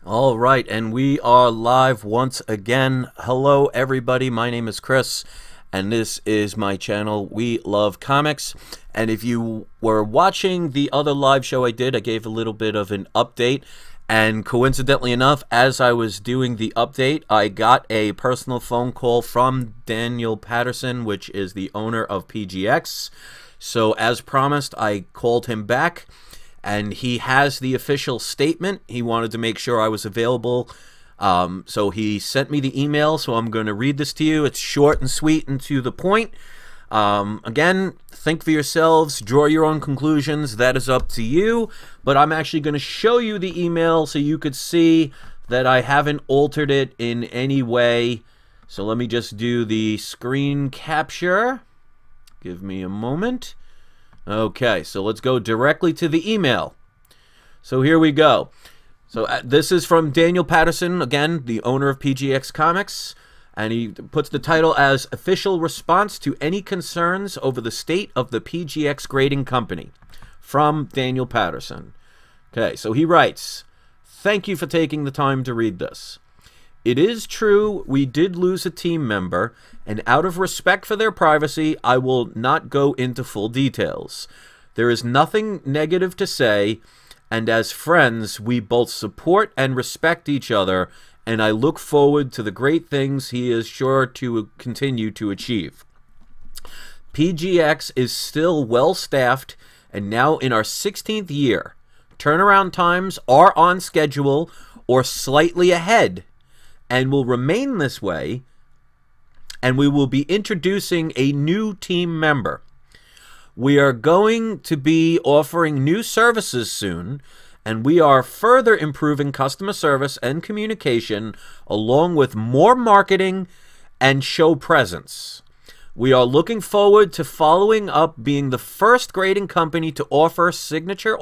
All right, and we are live once again. Hello, everybody. My name is Chris, and this is my channel, We Love Comics. And if you were watching the other live show I did, I gave a little bit of an update. And coincidentally enough, as I was doing the update, I got a personal phone call from Daniel Patterson, which is the owner of PGX. So as promised, I called him back. And he has the official statement. He wanted to make sure I was available. So he sent me the email, so I'm going to read this to you. It's short and sweet and to the point. Again, think for yourselves, draw your own conclusions. That is up to you. But I'm actually going to show you the email so you could see that I haven't altered it in any way. So let me just do the screen capture. Give me a moment. Okay, so let's go directly to the email. So here we go. So this is from Daniel Patterson, again, the owner of PGX Comics, and he puts the title as Official Response to Any Concerns Over the State of the PGX Grading Company, from Daniel Patterson. Okay, so he writes, "Thank you for taking the time to read this. It is true we did lose a team member, and out of respect for their privacy, I will not go into full details. There is nothing negative to say, and as friends, we both support and respect each other, and I look forward to the great things he is sure to continue to achieve. PGX is still well-staffed, and now in our 16th year. Turnaround times are on schedule or slightly ahead, and will remain this way, and we will be introducing a new team member. We are going to be offering new services soon, and we are further improving customer service and communication, along with more marketing and show presence. We are looking forward to following up being the first grading company to offer signature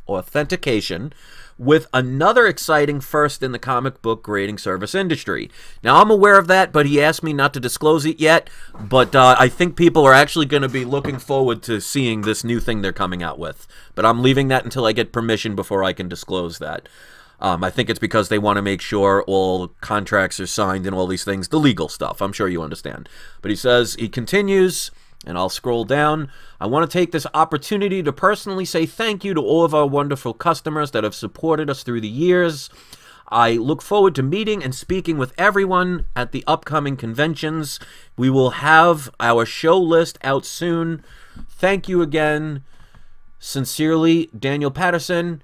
authentication, with another exciting first in the comic book grading service industry." Now, I'm aware of that, but he asked me not to disclose it yet. But I think people are actually going to be looking forward to seeing this new thing they're coming out with. But I'm leaving that until I get permission before I can disclose that. I think it's because they want to make sure all contracts are signed and all these things, the legal stuff. I'm sure you understand. But he continues, and I'll scroll down. "I want to take this opportunity to personally say thank you to all of our wonderful customers that have supported us through the years. I look forward to meeting and speaking with everyone at the upcoming conventions. We will have our show list out soon. Thank you again. Sincerely, Daniel Patterson."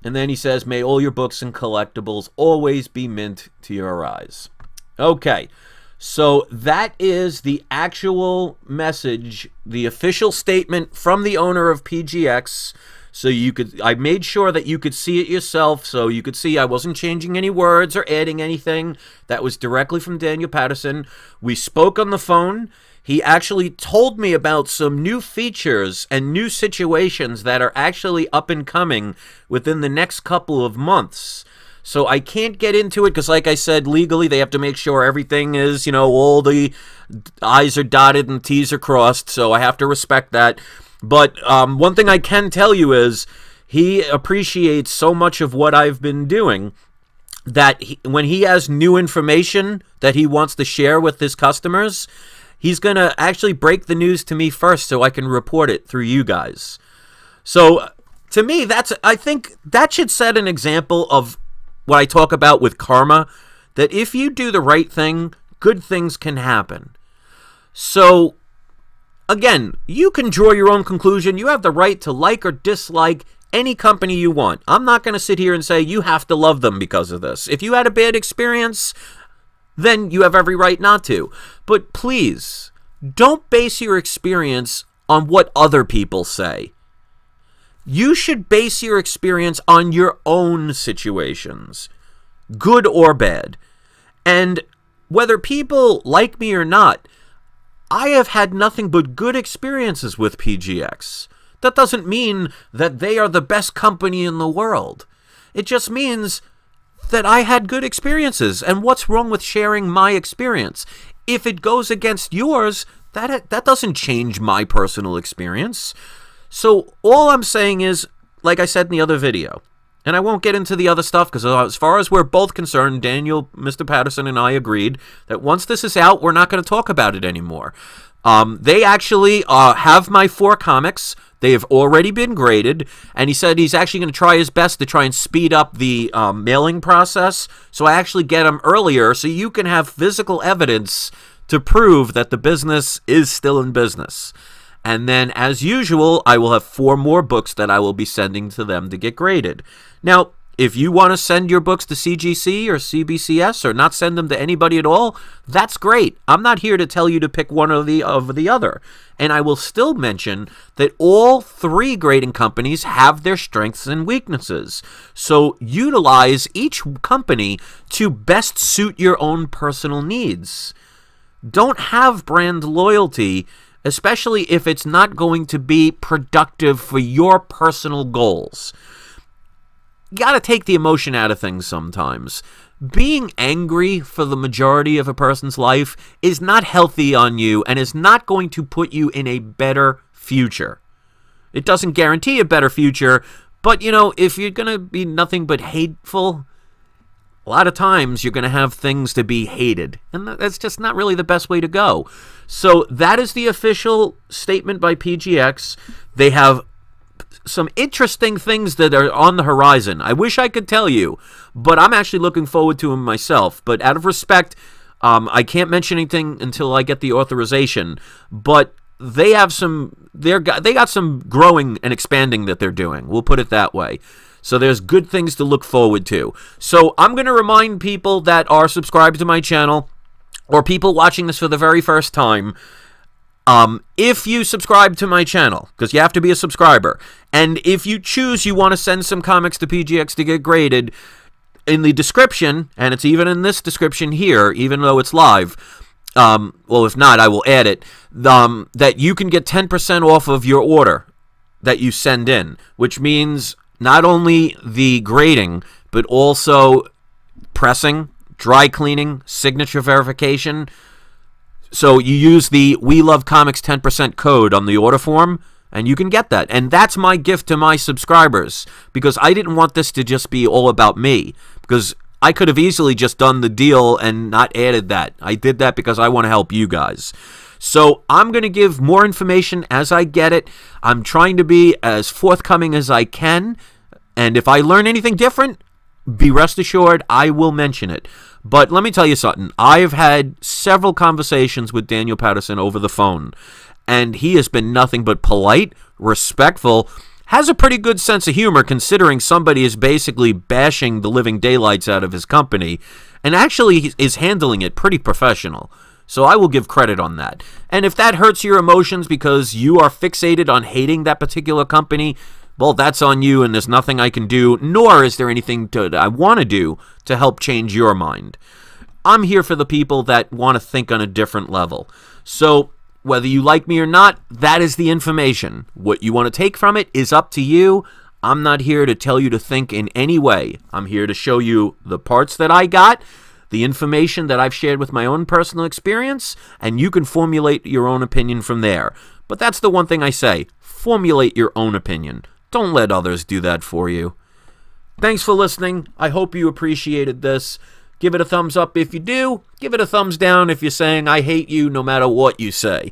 And then he says, "May all your books and collectibles always be mint to your eyes." Okay. So that is the actual message, the official statement from the owner of PGX. So I made sure that you could see it yourself, so you could see I wasn't changing any words or adding anything. That was directly from Daniel Patterson. We spoke on the phone. He actually told me about some new features and new situations that are actually up and coming within the next couple of months. So I can't get into it because, like I said, legally they have to make sure everything is, all the I's are dotted and T's are crossed. So I have to respect that. But one thing I can tell you is he appreciates so much of what I've been doing that when he has new information that he wants to share with his customers, he's going to actually break the news to me first so I can report it through you guys. So to me, I think that should set an example of what I talk about with karma, that if you do the right thing, good things can happen. So, again, you can draw your own conclusion. You have the right to like or dislike any company you want. I'm not going to sit here and say you have to love them because of this. If you had a bad experience, then you have every right not to. But please, don't base your experience on what other people say. You should base your experience on your own situations, good or bad. And whether people like me or not, I have had nothing but good experiences with PGX. That doesn't mean that they are the best company in the world. It just means that I had good experiences. And what's wrong with sharing my experience? If it goes against yours, that doesn't change my personal experience. So all I'm saying is, like I said in the other video, And I won't get into the other stuff because as far as we're both concerned, Daniel, Mr. Patterson, and I agreed that once this is out, we're not going to talk about it anymore. They actually have my 4 comics. They have already been graded, and he said he's actually going to try his best to try and speed up the mailing process, so I actually get them earlier so you can have physical evidence to prove that the business is still in business. And then, as usual, I will have 4 more books that I will be sending to them to get graded. Now, if you want to send your books to CGC or CBCS or not send them to anybody at all, that's great. I'm not here to tell you to pick one or the other. And I will still mention that all 3 grading companies have their strengths and weaknesses. So utilize each company to best suit your own personal needs. Don't have brand loyalty, especially if it's not going to be productive for your personal goals. You got to take the emotion out of things sometimes. Being angry for the majority of a person's life is not healthy on you and is not going to put you in a better future. It doesn't guarantee a better future, but, you know, if you're going to be nothing but hateful, a lot of times you're going to have things to be hated, and that's just not really the best way to go. So that is the official statement by PGX. They have some interesting things that are on the horizon. I wish I could tell you, but I'm actually looking forward to them myself. But out of respect, I can't mention anything until I get the authorization. But they have they got some growing and expanding that they're doing. We'll put it that way. So there's good things to look forward to. So I'm going to remind people that are subscribed to my channel, or people watching this for the very first time, if you subscribe to my channel, because you have to be a subscriber, and if you choose you want to send some comics to PGX to get graded, in the description, and it's even in this description here, even though it's live, well, if not, I will add it, that you can get 10% off of your order that you send in, which means not only the grading, but also pressing, dry cleaning, signature verification. So you use the We Love Comics 10% code on the order form, and you can get that. And that's my gift to my subscribers, because I didn't want this to just be all about me, because I could have easily just done the deal and not added that. I did that because I want to help you guys. So I'm going to give more information as I get it. I'm trying to be as forthcoming as I can, and if I learn anything different, be rest assured I will mention it. But let me tell you something. I have had several conversations with Daniel Patterson over the phone, and he has been nothing but polite, respectful, has a pretty good sense of humor considering somebody is basically bashing the living daylights out of his company, and actually is handling it pretty professional. So I will give credit on that. And if that hurts your emotions because you are fixated on hating that particular company, well, that's on you, and there's nothing I can do, nor is there anything that I want to do to help change your mind. I'm here for the people that want to think on a different level. So whether you like me or not, that is the information. What you want to take from it is up to you. I'm not here to tell you to think in any way. I'm here to show you the parts that I got, the information that I've shared with my own personal experience, and you can formulate your own opinion from there. But that's the one thing I say. Formulate your own opinion. Don't let others do that for you. Thanks for listening. I hope you appreciated this. Give it a thumbs up if you do. Give it a thumbs down if you're saying I hate you no matter what you say.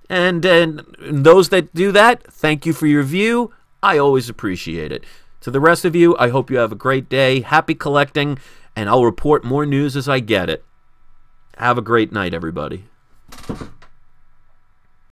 And those that do that, thank you for your view. I always appreciate it. To the rest of you, I hope you have a great day. Happy collecting, and I'll report more news as I get it. Have a great night, everybody.